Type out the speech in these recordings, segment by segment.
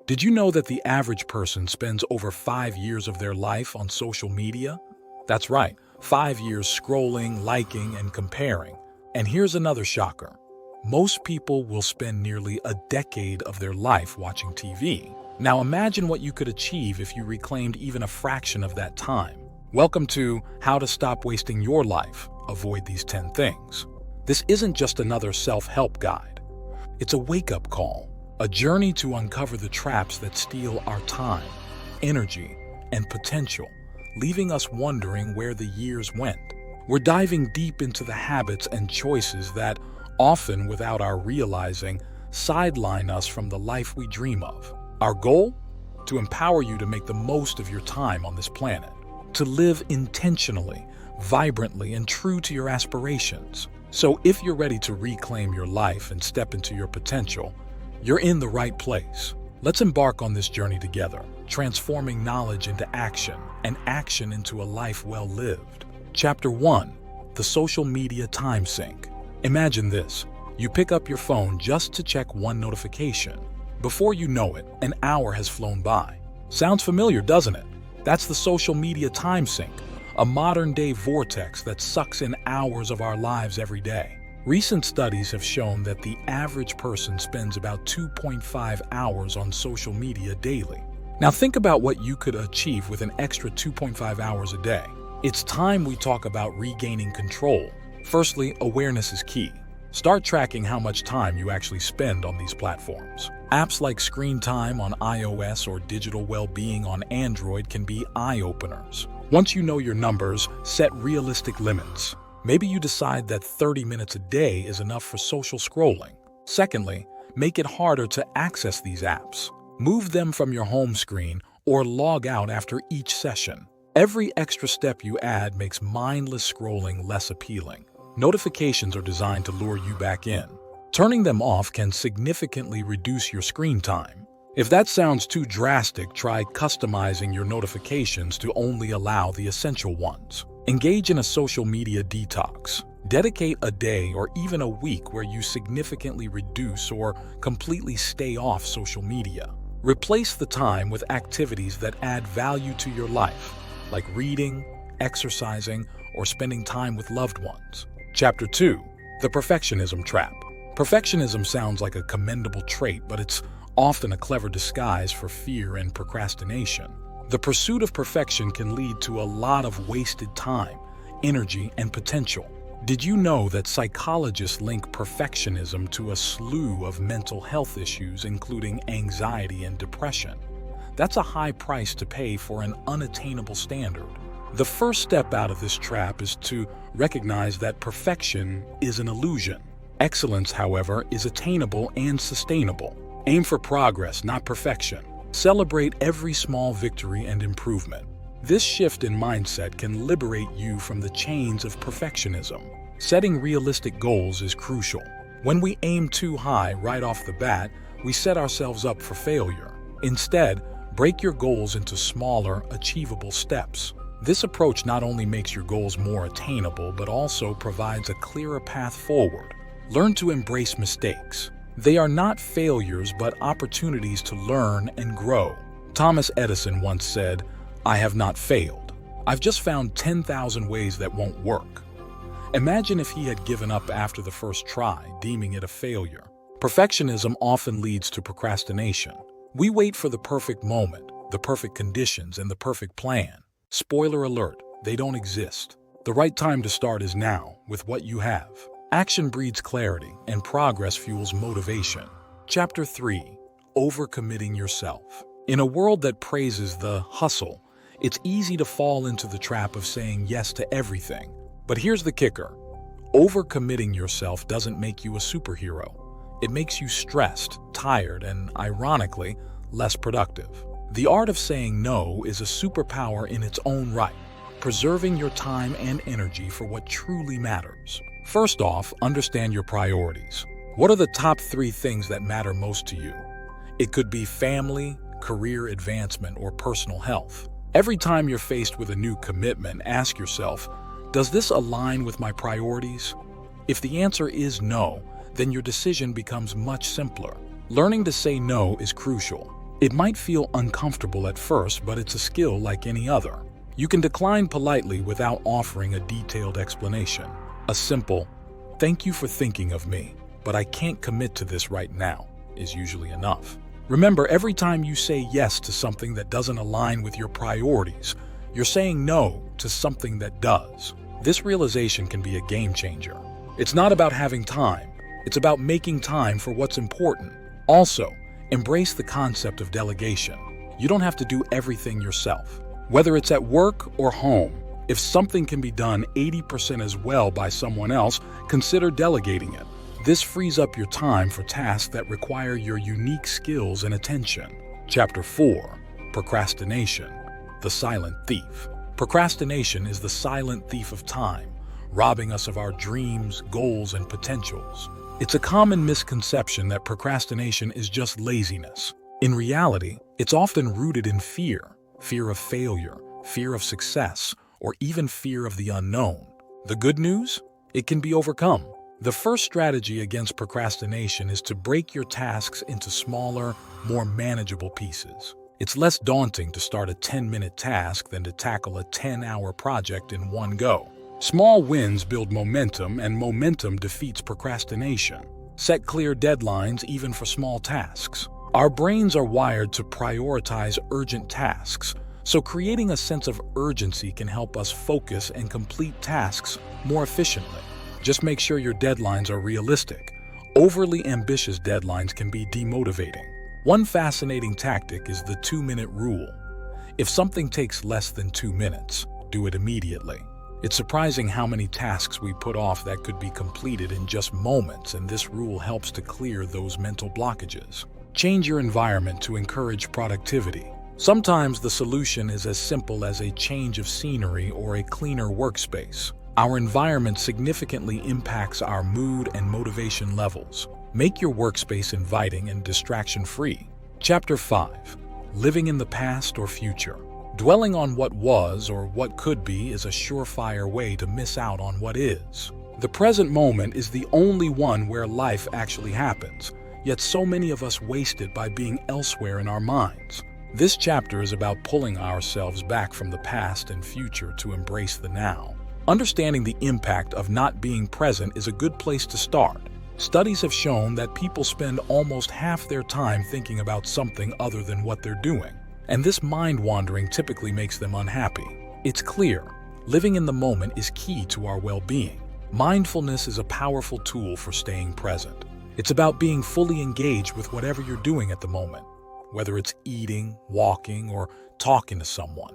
Did you know that the average person spends over 5 years of their life on social media? That's right, 5 years scrolling, liking, and comparing. And here's another shocker. Most people will spend nearly a decade of their life watching TV. Now imagine what you could achieve if you reclaimed even a fraction of that time. Welcome to How to Stop Wasting Your Life. Avoid these 10 things. This isn't just another self-help guide. It's a wake-up call, a journey to uncover the traps that steal our time, energy, and potential, leaving us wondering where the years went. We're diving deep into the habits and choices that, often without our realizing, sideline us from the life we dream of. Our goal? To empower you to make the most of your time on this planet, to live intentionally, vibrantly, and true to your aspirations. So if you're ready to reclaim your life and step into your potential, you're in the right place. Let's embark on this journey together, transforming knowledge into action and action into a life well lived. Chapter 1. The Social Media Time Sink. Imagine this. You pick up your phone just to check one notification. Before you know it, an hour has flown by. Sounds familiar, doesn't it? That's the social media time sink, a modern-day vortex that sucks in hours of our lives every day. Recent studies have shown that the average person spends about 2.5 hours on social media daily. Now think about what you could achieve with an extra 2.5 hours a day. It's time we talk about regaining control. Firstly, awareness is key. Start tracking how much time you actually spend on these platforms. Apps like Screen Time on iOS or Digital Well-Being on Android can be eye-openers. Once you know your numbers, set realistic limits. Maybe you decide that 30 minutes a day is enough for social scrolling. Secondly, make it harder to access these apps. Move them from your home screen or log out after each session. Every extra step you add makes mindless scrolling less appealing. Notifications are designed to lure you back in. Turning them off can significantly reduce your screen time. If that sounds too drastic, try customizing your notifications to only allow the essential ones. Engage in a social media detox. Dedicate a day or even a week where you significantly reduce or completely stay off social media. Replace the time with activities that add value to your life, like reading, exercising, or spending time with loved ones. Chapter 2. The Perfectionism Trap. Perfectionism sounds like a commendable trait, but it's often a clever disguise for fear and procrastination. The pursuit of perfection can lead to a lot of wasted time, energy, and potential. Did you know that psychologists link perfectionism to a slew of mental health issues, including anxiety and depression? That's a high price to pay for an unattainable standard. The first step out of this trap is to recognize that perfection is an illusion. Excellence, however, is attainable and sustainable. Aim for progress, not perfection. Celebrate every small victory and improvement. This shift in mindset can liberate you from the chains of perfectionism. Setting realistic goals is crucial. When we aim too high right off the bat, we set ourselves up for failure. Instead, break your goals into smaller, achievable steps. This approach not only makes your goals more attainable, but also provides a clearer path forward. Learn to embrace mistakes. They are not failures, but opportunities to learn and grow. Thomas Edison once said, "I have not failed. I've just found 10,000 ways that won't work." Imagine if he had given up after the first try, deeming it a failure. Perfectionism often leads to procrastination. We wait for the perfect moment, the perfect conditions, and the perfect plan. Spoiler alert, they don't exist. The right time to start is now, with what you have. Action breeds clarity, and progress fuels motivation. Chapter 3. Overcommitting yourself. In a world that praises the hustle, it's easy to fall into the trap of saying yes to everything. But here's the kicker. Overcommitting yourself doesn't make you a superhero. It makes you stressed, tired, and, ironically, less productive. The art of saying no is a superpower in its own right, preserving your time and energy for what truly matters. First off, understand your priorities. What are the top 3 things that matter most to you? It could be family, career advancement, or personal health. Every time you're faced with a new commitment, ask yourself, does this align with my priorities? If the answer is no, then your decision becomes much simpler. Learning to say no is crucial. It might feel uncomfortable at first, but it's a skill like any other. You can decline politely without offering a detailed explanation. A simple, "Thank you for thinking of me, but I can't commit to this right now," is usually enough. Remember, every time you say yes to something that doesn't align with your priorities, you're saying no to something that does. This realization can be a game changer. It's not about having time, it's about making time for what's important. Also, embrace the concept of delegation. You don't have to do everything yourself. Whether it's at work or home, if something can be done 80% as well by someone else, consider delegating it. This frees up your time for tasks that require your unique skills and attention. Chapter 4. Procrastination, the silent thief. Procrastination is the silent thief of time, robbing us of our dreams, goals, and potentials. It's a common misconception that procrastination is just laziness. In reality, it's often rooted in fear of failure, fear of success, or even fear of the unknown. The good news? It can be overcome. The first strategy against procrastination is to break your tasks into smaller, more manageable pieces. It's less daunting to start a 10-minute task than to tackle a 10-hour project in one go. Small wins build momentum, and momentum defeats procrastination. Set clear deadlines even for small tasks. Our brains are wired to prioritize urgent tasks, so creating a sense of urgency can help us focus and complete tasks more efficiently. Just make sure your deadlines are realistic. Overly ambitious deadlines can be demotivating. One fascinating tactic is the 2-minute rule. If something takes less than 2 minutes, do it immediately. It's surprising how many tasks we put off that could be completed in just moments, and this rule helps to clear those mental blockages. Change your environment to encourage productivity. Sometimes the solution is as simple as a change of scenery or a cleaner workspace. Our environment significantly impacts our mood and motivation levels. Make your workspace inviting and distraction-free. Chapter 5. Living in the past or future. Dwelling on what was or what could be is a surefire way to miss out on what is. The present moment is the only one where life actually happens, yet so many of us waste it by being elsewhere in our minds. This chapter is about pulling ourselves back from the past and future to embrace the now. Understanding the impact of not being present is a good place to start. Studies have shown that people spend almost half their time thinking about something other than what they're doing, and this mind-wandering typically makes them unhappy. It's clear, living in the moment is key to our well-being. Mindfulness is a powerful tool for staying present. It's about being fully engaged with whatever you're doing at the moment, whether it's eating, walking, or talking to someone.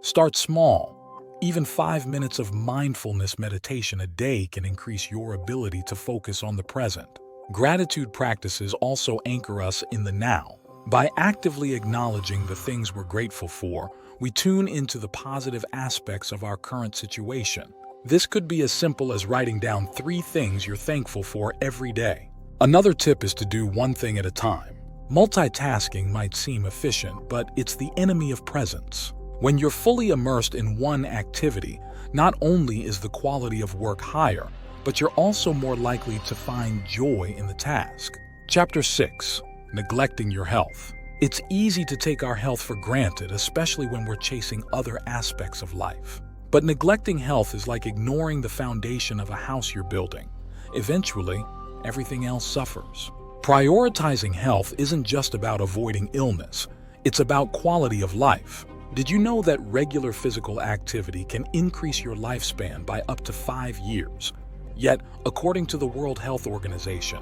Start small. Even 5 minutes of mindfulness meditation a day can increase your ability to focus on the present. Gratitude practices also anchor us in the now. By actively acknowledging the things we're grateful for, we tune into the positive aspects of our current situation. This could be as simple as writing down 3 things you're thankful for every day. Another tip is to do one thing at a time. Multitasking might seem efficient, but it's the enemy of presence. When you're fully immersed in one activity, not only is the quality of work higher, but you're also more likely to find joy in the task. Chapter 6. Neglecting your health. It's easy to take our health for granted, especially when we're chasing other aspects of life. But neglecting health is like ignoring the foundation of a house you're building. Eventually, everything else suffers. Prioritizing health isn't just about avoiding illness, it's about quality of life. Did you know that regular physical activity can increase your lifespan by up to 5 years? Yet, according to the World Health Organization,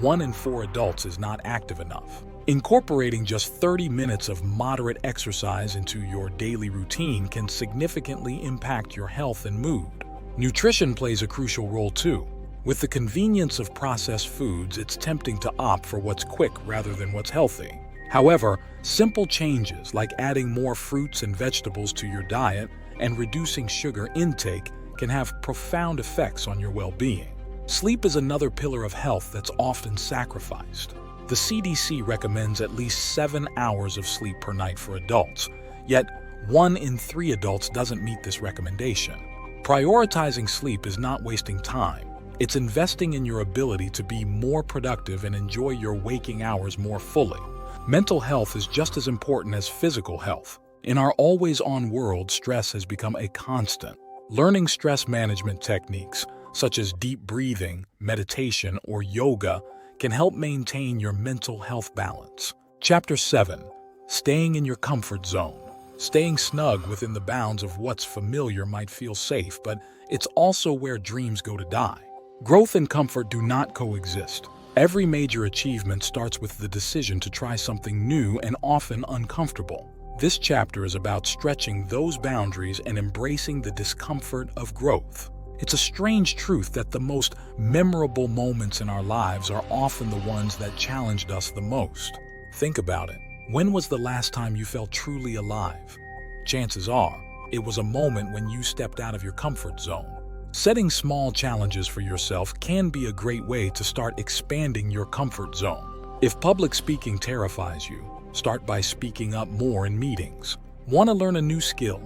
1 in 4 adults is not active enough. Incorporating just 30 minutes of moderate exercise into your daily routine can significantly impact your health and mood. Nutrition plays a crucial role too. With the convenience of processed foods, it's tempting to opt for what's quick rather than what's healthy. However, simple changes like adding more fruits and vegetables to your diet and reducing sugar intake can have profound effects on your well-being. Sleep is another pillar of health that's often sacrificed. The CDC recommends at least 7 hours of sleep per night for adults, yet 1 in 3 adults doesn't meet this recommendation. Prioritizing sleep is not wasting time. It's investing in your ability to be more productive and enjoy your waking hours more fully. Mental health is just as important as physical health. In our always-on world, stress has become a constant. Learning stress management techniques, such as deep breathing, meditation, or yoga, can help maintain your mental health balance. Chapter 7. Staying in your comfort zone. Staying snug within the bounds of what's familiar might feel safe, but it's also where dreams go to die. Growth and comfort do not coexist. Every major achievement starts with the decision to try something new and often uncomfortable. This chapter is about stretching those boundaries and embracing the discomfort of growth. It's a strange truth that the most memorable moments in our lives are often the ones that challenged us the most. Think about it. When was the last time you felt truly alive? Chances are, it was a moment when you stepped out of your comfort zone. Setting small challenges for yourself can be a great way to start expanding your comfort zone. If public speaking terrifies you, start by speaking up more in meetings. Want to learn a new skill?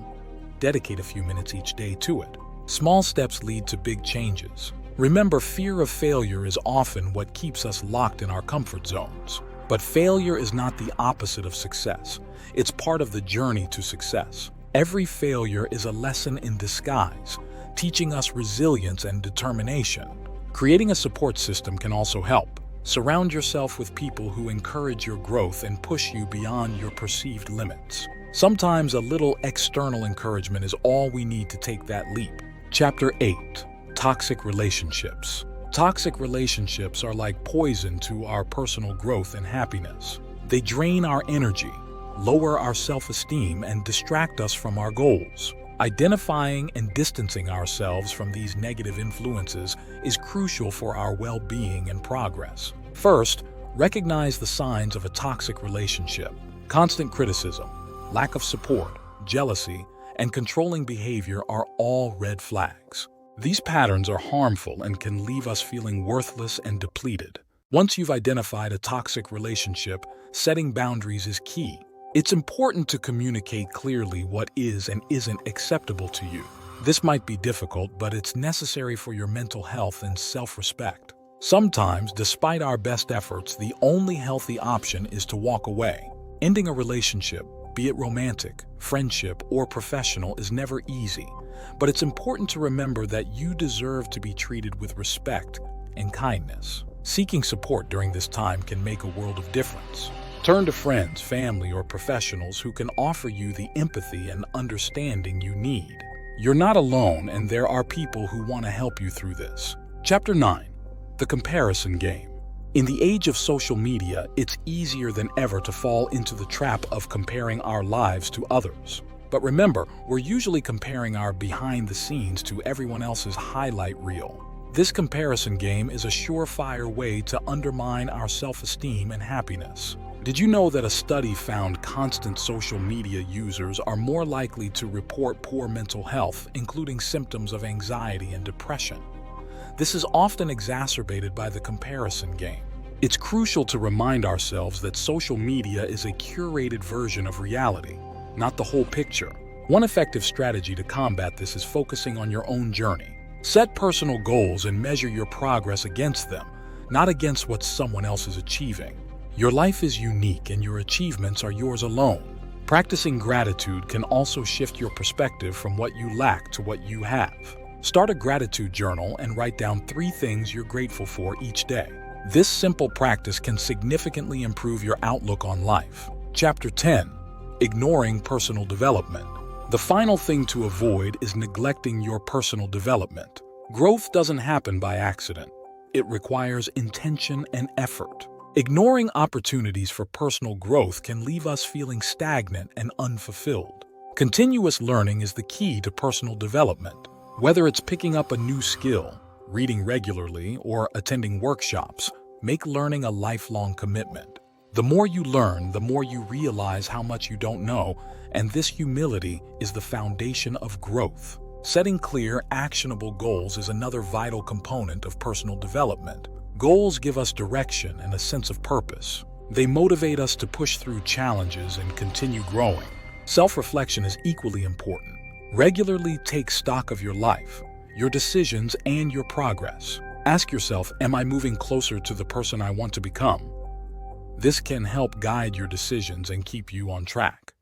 Dedicate a few minutes each day to it. Small steps lead to big changes. Remember, fear of failure is often what keeps us locked in our comfort zones. But failure is not the opposite of success. It's part of the journey to success. Every failure is a lesson in disguise, teaching us resilience and determination. Creating a support system can also help. Surround yourself with people who encourage your growth and push you beyond your perceived limits. Sometimes a little external encouragement is all we need to take that leap. Chapter 8. Toxic relationships. Toxic relationships are like poison to our personal growth and happiness. They drain our energy, lower our self-esteem, and distract us from our goals. Identifying and distancing ourselves from these negative influences is crucial for our well-being and progress. First, recognize the signs of a toxic relationship. Constant criticism, lack of support, jealousy, and controlling behavior are all red flags. These patterns are harmful and can leave us feeling worthless and depleted. Once you've identified a toxic relationship, setting boundaries is key. It's important to communicate clearly what is and isn't acceptable to you. This might be difficult, but it's necessary for your mental health and self-respect. Sometimes, despite our best efforts, the only healthy option is to walk away. Ending a relationship, be it romantic, friendship, or professional, is never easy. But it's important to remember that you deserve to be treated with respect and kindness. Seeking support during this time can make a world of difference. Turn to friends, family, or professionals who can offer you the empathy and understanding you need. You're not alone, and there are people who want to help you through this. Chapter 9. The comparison game. In the age of social media, it's easier than ever to fall into the trap of comparing our lives to others. But remember, we're usually comparing our behind the scenes to everyone else's highlight reel. This comparison game is a surefire way to undermine our self-esteem and happiness. Did you know that a study found constant social media users are more likely to report poor mental health, including symptoms of anxiety and depression? This is often exacerbated by the comparison game. It's crucial to remind ourselves that social media is a curated version of reality, not the whole picture. One effective strategy to combat this is focusing on your own journey. Set personal goals and measure your progress against them, not against what someone else is achieving. Your life is unique and your achievements are yours alone. Practicing gratitude can also shift your perspective from what you lack to what you have. Start a gratitude journal and write down 3 things you're grateful for each day. This simple practice can significantly improve your outlook on life. Chapter 10. Ignoring personal development. The final thing to avoid is neglecting your personal development. Growth doesn't happen by accident. It requires intention and effort. Ignoring opportunities for personal growth can leave us feeling stagnant and unfulfilled. Continuous learning is the key to personal development. Whether it's picking up a new skill, reading regularly, or attending workshops, make learning a lifelong commitment. The more you learn, the more you realize how much you don't know, and this humility is the foundation of growth. Setting clear, actionable goals is another vital component of personal development. Goals give us direction and a sense of purpose. They motivate us to push through challenges and continue growing. Self-reflection is equally important. Regularly take stock of your life, your decisions, and your progress. Ask yourself, am I moving closer to the person I want to become? This can help guide your decisions and keep you on track.